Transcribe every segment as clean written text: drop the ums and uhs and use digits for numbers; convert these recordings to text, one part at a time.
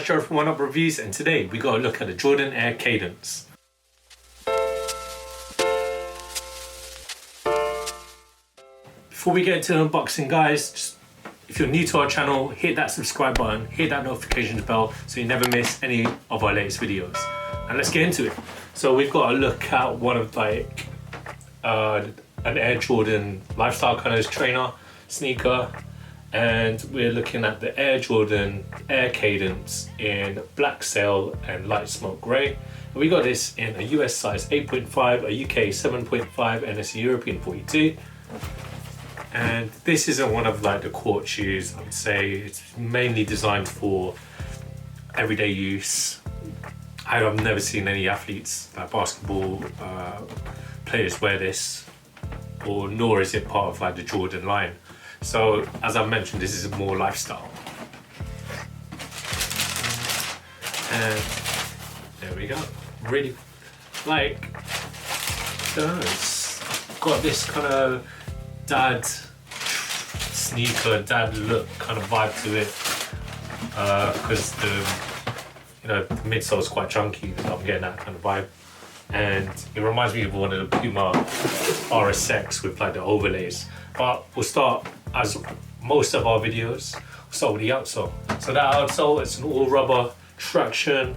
Gerald from Oneupreviewz, and today we got to look at the Jordan AIR Cadence. Before we get into the unboxing, guys, just, if you're new to our channel, hit that subscribe button, hit that notifications bell so you never miss any of our latest videos. And let's get into it. So we've got to look at one of like an Air Jordan lifestyle kind of trainer sneaker, and we're looking at the Air Jordan AIR Cadence in black sail and light smoke grey. And we got this in a US size 8.5, a UK 7.5, and it's a European 42. And this isn't one of like the court shoes. I would say it's mainly designed for everyday use. I've never seen any athletes, like basketball players, wear this, or nor is it part of like the Jordan line. So as I mentioned, this is more lifestyle. And there we go. Really, like, I don't know, it's got this kind of dad sneaker, dad look kind of vibe to it, because the midsole is quite chunky. I'm getting that kind of vibe, and it reminds me of one of the Puma RSX with like the overlays. But we'll start, as most of our videos, we'll start with the outsole. So that outsole, it's an all rubber traction,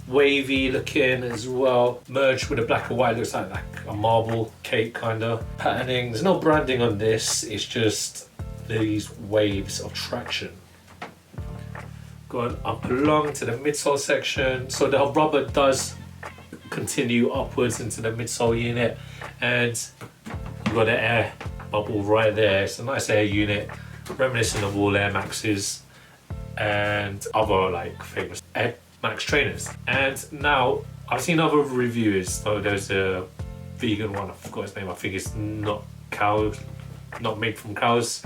wavy looking as well, merged with the black and white. Looks like a marble cake kind of patterning. There's no branding on this, it's just these waves of traction. Going up along to the midsole section. So the rubber does continue upwards into the midsole unit, and you've got the air bubble right there. It's a nice air unit, reminiscent of all Air Maxes and other like famous Air Max trainers. And now I've seen other reviewers, so there's a vegan one, I forgot his name, I think it's not made from cows.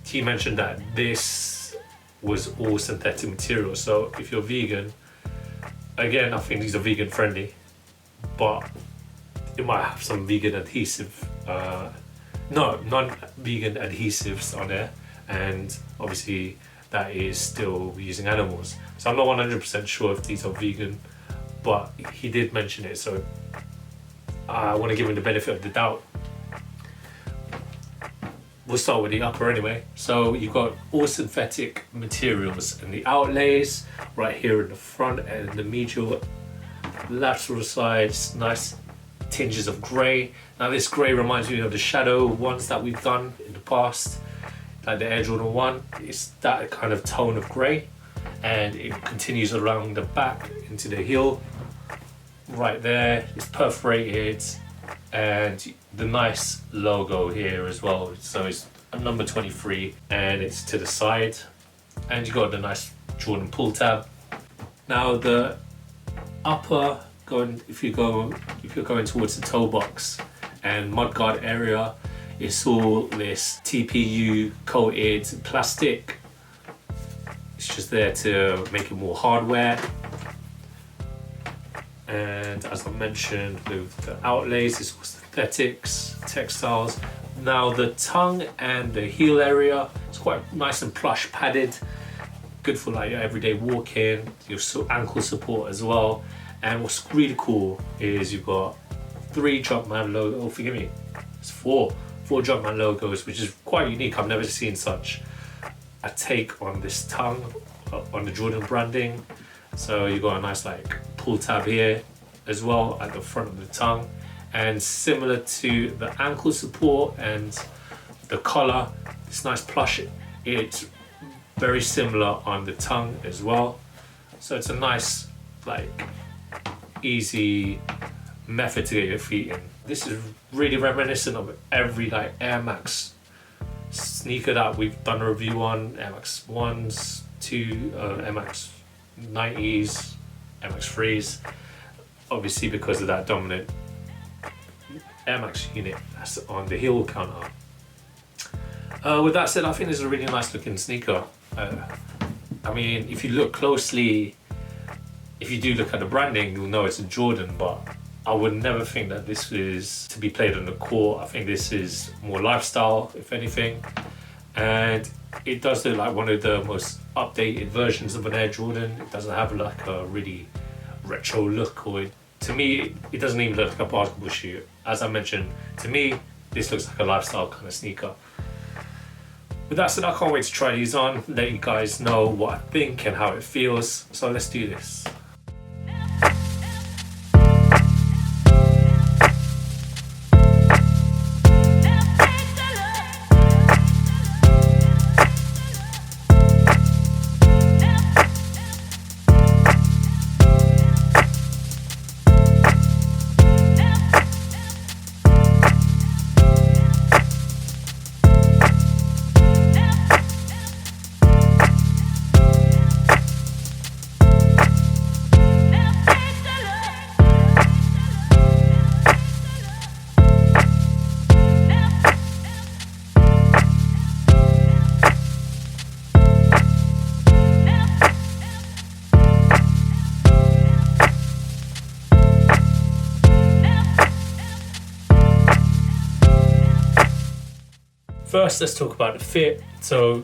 He mentioned that this was all synthetic material, so if you're vegan, again, I think these are vegan friendly, but it might have some vegan adhesive, non-vegan adhesives on there, and obviously that is still using animals. So I'm not 100% sure if these are vegan, but he did mention it, so I want to give him the benefit of the doubt. We'll start with the upper anyway. So you've got all synthetic materials in the outlays, right here in the front and the medial lateral sides, nice tinges of grey. Now this grey reminds me of the shadow ones that we've done in the past, like the Air Jordan 1. It's that kind of tone of grey, and it continues along the back into the heel. Right there, it's perforated, and the nice logo here as well. So it's a number 23, and it's to the side, and you got the nice Jordan pull tab. Now the upper, if you're going towards the toe box and mudguard area, it's all this TPU coated plastic. It's just there to make it more hardware. And as I mentioned, with the outlays, it's all synthetics, textiles. Now the tongue and the heel area, it's quite nice and plush padded. Good for like your everyday walking, your ankle support as well. And what's really cool is you've got 3 Jumpman logos, oh forgive me, it's 4 Jumpman logos, which is quite unique. I've never seen such a take on this tongue, on the Jordan branding. So you've got a nice like pull tab here as well at the front of the tongue, and similar to the ankle support and the collar, this nice plush, it's very similar on the tongue as well. So it's a nice like easy method to get your feet in. This is really reminiscent of every like Air Max sneaker that we've done a review on, Air Max 1s, 2, Air Max 90s, Air Max 3s, obviously because of that dominant Air Max unit that's on the heel counter. With that said, I think this is a really nice looking sneaker. I mean, if you look closely, if you do look at the branding, you'll know it's a Jordan, but I would never think that this is to be played on the court. I think this is more lifestyle, if anything. And it does look like one of the most updated versions of an Air Jordan. It doesn't have like a really retro look, or to me, it doesn't even look like a basketball shoe. As I mentioned, to me, this looks like a lifestyle kind of sneaker. With that said, I can't wait to try these on, let you guys know what I think and how it feels. So let's do this. First, let's talk about the fit. So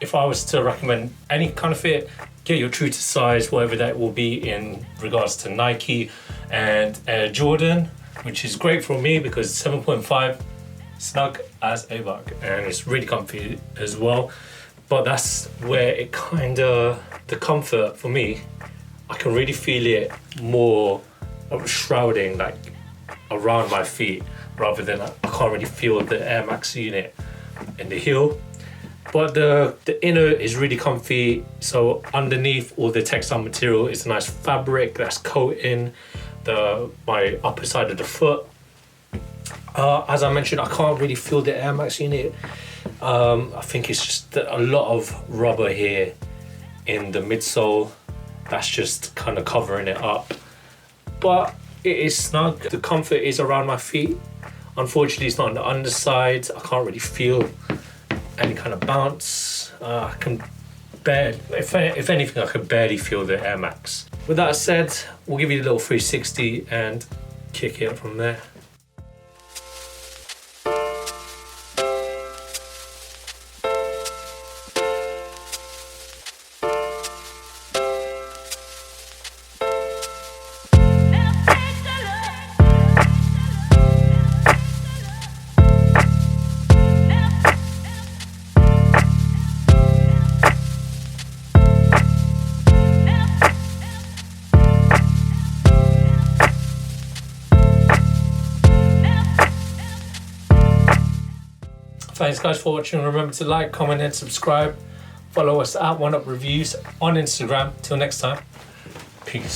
if I was to recommend any kind of fit, get your true to size, whatever that will be in regards to Nike and Air Jordan, which is great for me because 7.5 snug as a bug and it's really comfy as well. But that's where it the comfort for me, I can really feel it more shrouding like around my feet rather than I can't really feel the Air Max unit in the heel. But the inner is really comfy. So underneath all the textile material is a nice fabric that's coating my upper side of the foot. As I mentioned, I can't really feel the Air Max unit. I think it's just a lot of rubber here in the midsole that's just kind of covering it up. But it is snug. The comfort is around my feet. Unfortunately, it's not on the underside. I can't really feel any kind of bounce. I can barely, if anything, I can barely feel the Air Max. With that said, we'll give you a little 360 and kick it from there. Thanks guys for watching. Remember to like, comment and subscribe. Follow us at Oneupreviewz on Instagram. Till next time, peace.